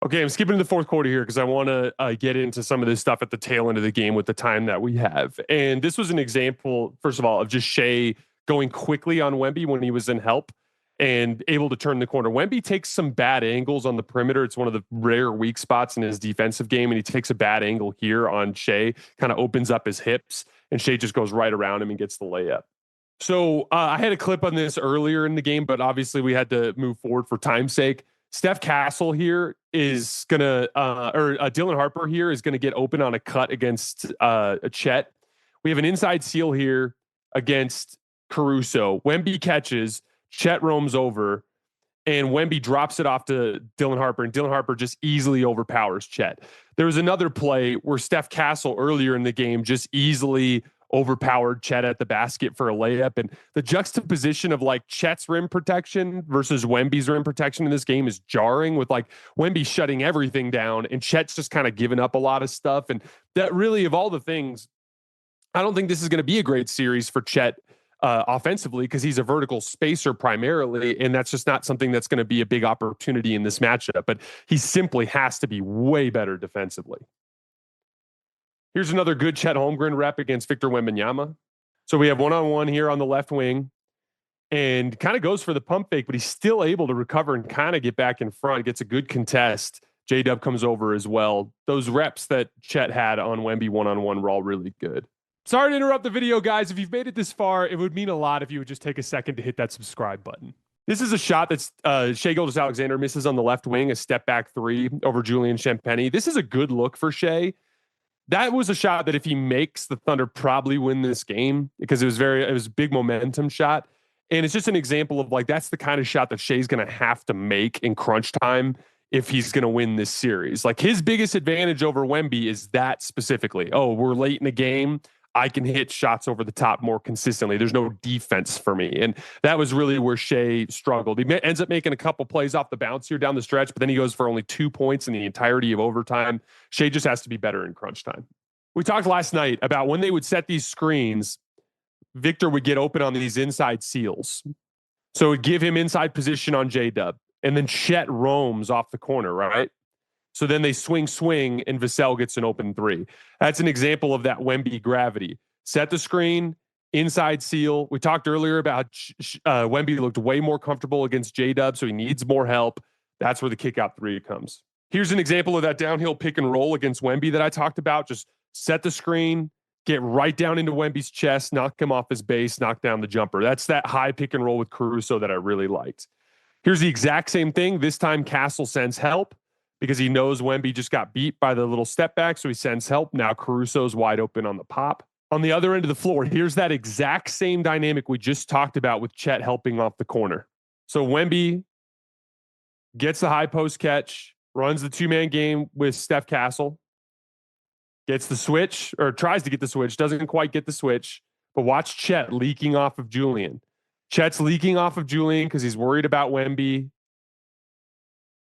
Okay, I'm skipping to the fourth quarter here because I want to get into some of this stuff at the tail end of the game with the time that we have. And this was an example, first of all, of just Shai going quickly on Wemby when he was in help and able to turn the corner. Wemby takes some bad angles on the perimeter. It's one of the rare weak spots in his defensive game, and he takes a bad angle here on Shai, kind of opens up his hips, and Shai just goes right around him and gets the layup. So I had a clip on this earlier in the game, but obviously we had to move forward for time's sake. Steph Castle here is gonna, Dylan Harper here is gonna get open on a cut against a Chet. We have an inside seal here against Caruso. Wemby catches, Chet roams over, and Wemby drops it off to Dylan Harper, and Dylan Harper just easily overpowers Chet. There was another play where Steph Castle earlier in the game just easily overpowered Chet at the basket for a layup. And the juxtaposition of like Chet's rim protection versus Wemby's rim protection in this game is jarring, with like Wemby shutting everything down and Chet's just kind of giving up a lot of stuff. And that really, of all the things, I don't think this is going to be a great series for Chet offensively, because he's a vertical spacer primarily, and that's just not something that's going to be a big opportunity in this matchup. But he simply has to be way better defensively. Here's another good Chet Holmgren rep against Victor Wembanyama. So we have one-on-one here on the left wing, and kind of goes for the pump fake, but he's still able to recover and kind of get back in front, gets a good contest. J-Dub comes over as well. Those reps that Chet had on Wemby one-on-one were all really good. Sorry to interrupt the video, guys. If you've made it this far, it would mean a lot if you would just take a second to hit that subscribe button. This is a shot that's Shai Gilgeous-Alexander misses on the left wing, a step back three over Julian Champagnie. This is a good look for Shai. That was a shot that if he makes, the Thunder probably win this game, because it was a big momentum shot. And it's just an example of like, that's the kind of shot that Shai's going to have to make in crunch time if he's going to win this series. Like, his biggest advantage over Wemby is that specifically. Oh, we're late in the game, I can hit shots over the top more consistently. There's no defense for me. And that was really where Shai struggled. He ends up making a couple plays off the bounce here down the stretch, but then he goes for only 2 points in the entirety of overtime. Shai just has to be better in crunch time. We talked last night about when they would set these screens, Victor would get open on these inside seals. So it would give him inside position on J-Dub. And then Chet roams off the corner, right? So then they swing, and Vassell gets an open three. That's an example of that Wemby gravity. Set the screen, inside seal. We talked earlier about Wemby looked way more comfortable against J-Dub, so he needs more help. That's where the kick out three comes. Here's an example of that downhill pick and roll against Wemby that I talked about. Just set the screen, get right down into Wemby's chest, knock him off his base, knock down the jumper. That's that high pick and roll with Caruso that I really liked. Here's the exact same thing. This time Castle sends help, because he knows Wemby just got beat by the little step back, so he sends help. Now Caruso's wide open on the pop. On the other end of the floor, here's that exact same dynamic we just talked about with Chet helping off the corner. So Wemby gets the high post catch, runs the two-man game with Steph Castle, gets the switch, or tries to get the switch, doesn't quite get the switch, but watch Chet leaking off of Julian. Chet's leaking off of Julian because he's worried about Wemby.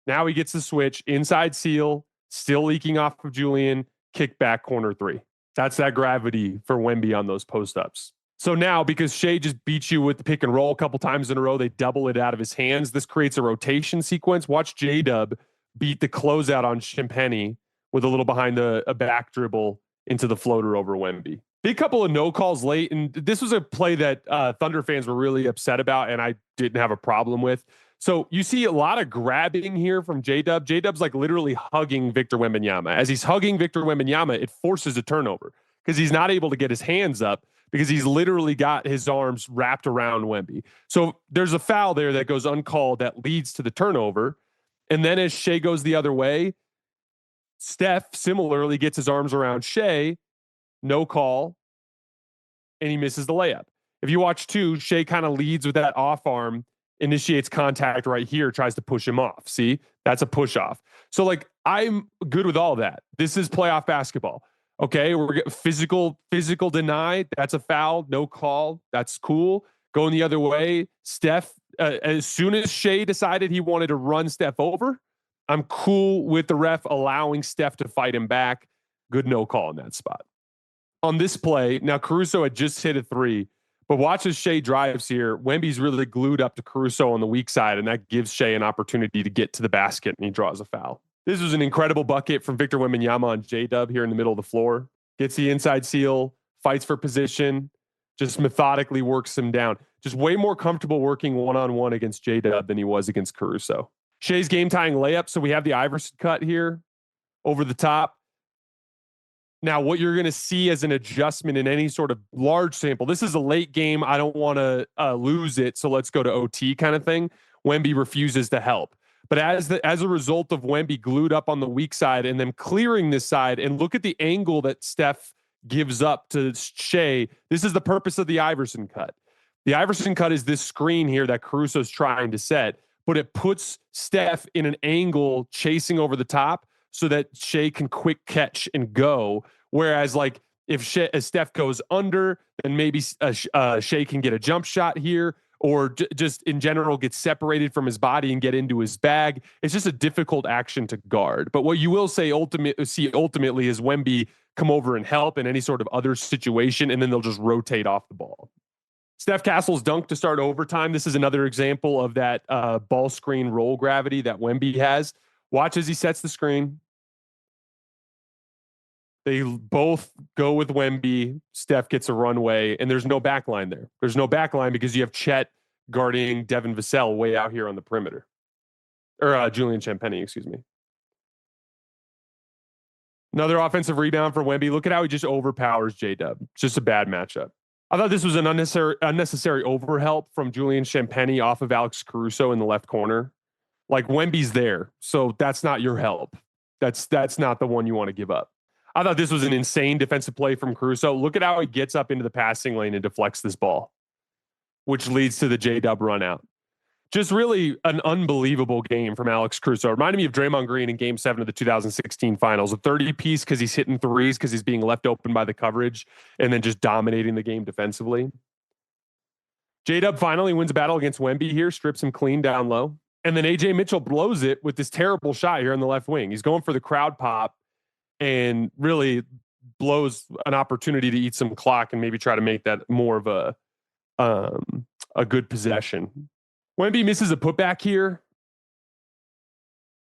Now he gets the switch, inside seal, still leaking off of Julian, kick back corner three. That's that gravity for Wemby on those post-ups. So now, because Shai just beat you with the pick and roll a couple times in a row, they double it out of his hands. This creates a rotation sequence. Watch J-Dub beat the closeout on Champagnie with a little behind a back dribble into the floater over Wemby. Big couple of no calls late, and this was a play that Thunder fans were really upset about, and I didn't have a problem with. So you see a lot of grabbing here from J-Dub. J-Dub's like literally hugging Victor Wembanyama. As he's hugging Victor Wembanyama, it forces a turnover because he's not able to get his hands up because he's literally got his arms wrapped around Wemby. So there's a foul there that goes uncalled that leads to the turnover. And then as Shai goes the other way, Steph similarly gets his arms around Shai, no call, and he misses the layup. If you watch too, Shai kind of leads with that off arm, initiates contact right here, tries to push him off. See, that's a push off. So like, I'm good with all that. This is playoff basketball. Okay, we're physical deny. That's a foul, no call. That's cool. Going the other way, Steph. As soon as Shai decided he wanted to run Steph over, I'm cool with the ref allowing Steph to fight him back. Good no call in that spot. On this play, now Caruso had just hit a three. But watch as Shai drives here. Wemby's really glued up to Caruso on the weak side, and that gives Shai an opportunity to get to the basket, and he draws a foul. This was an incredible bucket from Victor Wembanyama on J-Dub here in the middle of the floor. Gets the inside seal, fights for position, just methodically works him down. Just way more comfortable working one-on-one against J-Dub than he was against Caruso. Shai's game-tying layup, so we have the Iverson cut here over the top. Now, what you're going to see as an adjustment in any sort of large sample, this is a late game. I don't want to lose it, so let's go to OT kind of thing. Wemby refuses to help. But as a result of Wemby glued up on the weak side and then clearing this side, and look at the angle that Steph gives up to Shai. This is the purpose of the Iverson cut. The Iverson cut is this screen here that Caruso's trying to set, but it puts Steph in an angle chasing over the top so that Shai can quick catch and go. Whereas, like, if Steph goes under, then maybe Shai can get a jump shot here, or just in general get separated from his body and get into his bag. It's just a difficult action to guard. But what you will see ultimately is Wemby come over and help in any sort of other situation, and then they'll just rotate off the ball. Steph Castle's dunk to start overtime. This is another example of that ball screen roll gravity that Wemby has. Watch as he sets the screen. They both go with Wemby. Steph gets a runway, and there's no backline there. There's no backline because you have Chet guarding Devin Vassell way out here on the perimeter. Or Julian Champagnie, excuse me. Another offensive rebound for Wemby. Look at how he just overpowers J-Dub. It's just a bad matchup. I thought this was an unnecessary overhelp from Julian Champagnie off of Alex Caruso in the left corner. Like, Wemby's there, so that's not your help. That's not the one you want to give up. I thought this was an insane defensive play from Caruso. Look at how he gets up into the passing lane and deflects this ball, which leads to the J-Dub run out. Just really an unbelievable game from Alex Caruso. It reminded me of Draymond Green in Game 7 of the 2016 Finals. A 30-piece because he's hitting threes because he's being left open by the coverage and then just dominating the game defensively. J-Dub finally wins a battle against Wemby here, strips him clean down low. And then A.J. Mitchell blows it with this terrible shot here on the left wing. He's going for the crowd pop and really blows an opportunity to eat some clock and maybe try to make that more of a good possession. Wemby misses a putback here.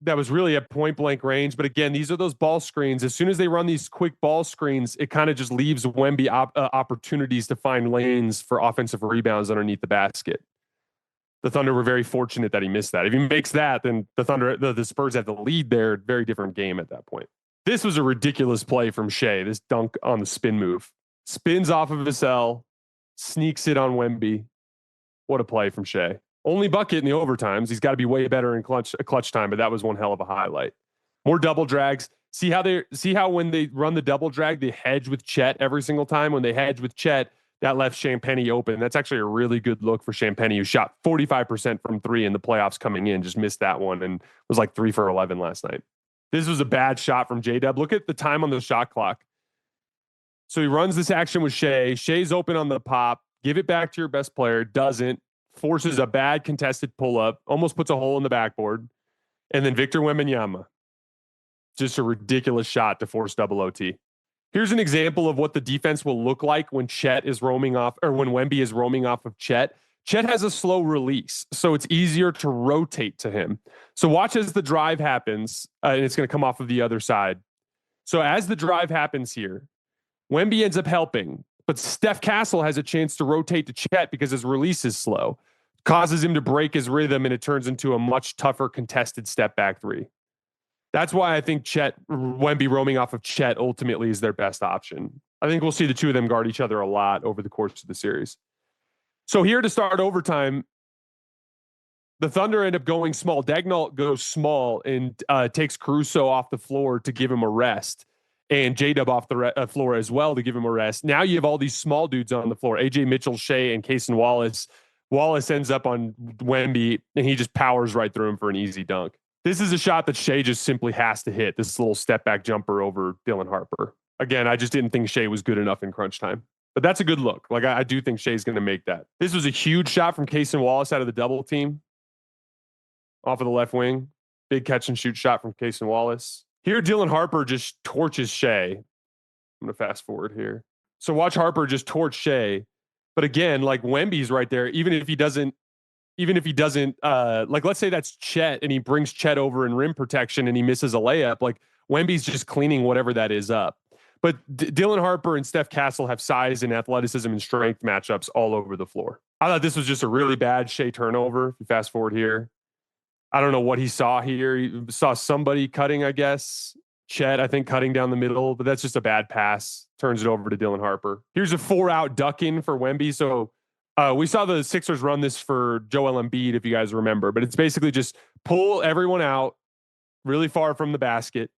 That was really at point blank range. But again, these are those ball screens. As soon as they run these quick ball screens, it kind of just leaves Wemby opportunities to find lanes for offensive rebounds underneath the basket. The Thunder were very fortunate that he missed that. If he makes that, then the Spurs have the lead there. Very different game at that point. This was a ridiculous play from Shai. This dunk on the spin move. Spins off of Vassell, sneaks it on Wemby. What a play from Shai. Only bucket in the overtimes. He's got to be way better in clutch time, but that was one hell of a highlight. More double drags. See how when they run the double drag, they hedge with Chet every single time. When they hedge with Chet, that left Champagnie open. That's actually a really good look for Champagnie, who shot 45% from three in the playoffs coming in. Just missed that one and was like 3 for 11 last night. This was a bad shot from J-Dub. Look at the time on the shot clock. So he runs this action with Shai. Shai's open on the pop. Give it back to your best player. Doesn't. Forces a bad contested pull-up. Almost puts a hole in the backboard. And then Victor Wembanyama. Just a ridiculous shot to force double OT. Here's an example of what the defense will look like when Chet is roaming off, or when Wemby is roaming off of Chet. Chet has a slow release, so it's easier to rotate to him. So watch as the drive happens, and it's going to come off of the other side. So as the drive happens here, Wemby ends up helping, but Steph Castle has a chance to rotate to Chet because his release is slow, causes him to break his rhythm, and it turns into a much tougher contested step back three. That's why I think Wemby roaming off of Chet ultimately is their best option. I think we'll see the two of them guard each other a lot over the course of the series. So here to start overtime, the Thunder end up going small. Dagnall goes small and takes Caruso off the floor to give him a rest, and J-Dub off the floor as well to give him a rest. Now you have all these small dudes on the floor: A.J. Mitchell, Shai, and Cason Wallace. Wallace ends up on Wemby, and he just powers right through him for an easy dunk. This is a shot that Shai just simply has to hit. This little step back jumper over Dylan Harper. Again, I just didn't think Shai was good enough in crunch time. But that's a good look. Like, I do think Shai's going to make that. This was a huge shot from Cason Wallace out of the double team. Off of the left wing. Big catch and shoot shot from Cason Wallace. Here, Dylan Harper just torches Shai. I'm going to fast forward here. So watch Harper just torch Shai. But again, like, Wemby's right there. Even if he doesn't even if he doesn't, like, let's say that's Chet and he brings Chet over in rim protection and he misses a layup, like Wemby's just cleaning whatever that is up. But Dylan Harper and Steph Castle have size and athleticism and strength matchups all over the floor. I thought this was just a really bad Shai turnover. If you fast forward here, I don't know what he saw here. He saw somebody cutting, I guess. Chet, I think, cutting down the middle, but that's just a bad pass. Turns it over to Dylan Harper. Here's a 4-out duck in for Wemby. So we saw the Sixers run this for Joel Embiid, if you guys remember, but it's basically just pull everyone out really far from the basket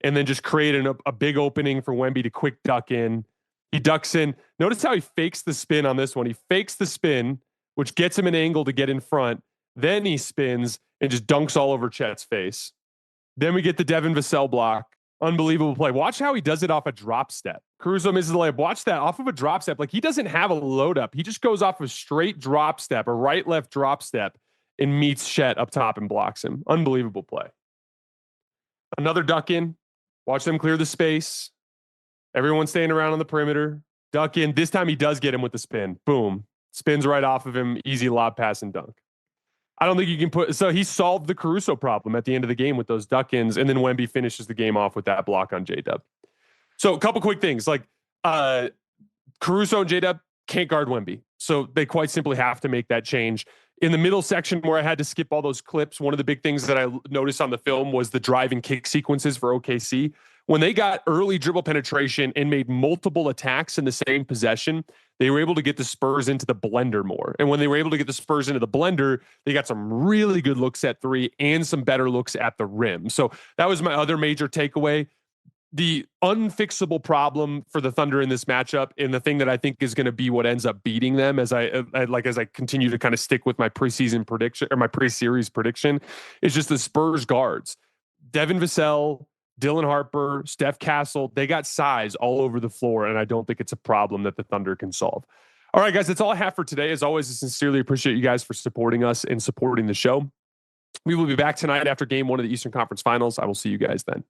and then just create a big opening for Wemby to quick duck in. He ducks in. Notice how he fakes the spin on this one. He fakes the spin, which gets him an angle to get in front. Then he spins and just dunks all over Chet's face. Then we get the Devin Vassell block. Unbelievable play. Watch how he does it off a drop step. Caruso misses the layup. Watch that off of a drop step. Like, he doesn't have a load up. He just goes off a straight drop step, a right-left drop step, and meets Chet up top and blocks him. Unbelievable play. Another duck in. Watch them clear the space. Everyone staying around on the perimeter. Duck in. This time he does get him with the spin. Boom. Spins right off of him. Easy lob pass and dunk. I don't think you can put, so he solved the Caruso problem at the end of the game with those duck-ins, and then Wemby finishes the game off with that block on J-Dub. So a couple quick things, like Caruso and J-Dub can't guard Wemby. So they quite simply have to make that change. In the middle section where I had to skip all those clips, one of the big things that I noticed on the film was the drive and kick sequences for OKC. When they got early dribble penetration and made multiple attacks in the same possession, they were able to get the Spurs into the blender more. And when they were able to get the Spurs into the blender, they got some really good looks at three and some better looks at the rim. So that was my other major takeaway. The unfixable problem for the Thunder in this matchup, and the thing that I think is going to be what ends up beating them as I continue to kind of stick with my preseason prediction or my pre-series prediction, is just the Spurs guards. Devin Vassell, Dylan Harper, Steph Castle, they got size all over the floor, and I don't think it's a problem that the Thunder can solve. All right, guys, that's all I have for today. As always, I sincerely appreciate you guys for supporting us and supporting the show. We will be back tonight after game one of the Eastern Conference Finals. I will see you guys then.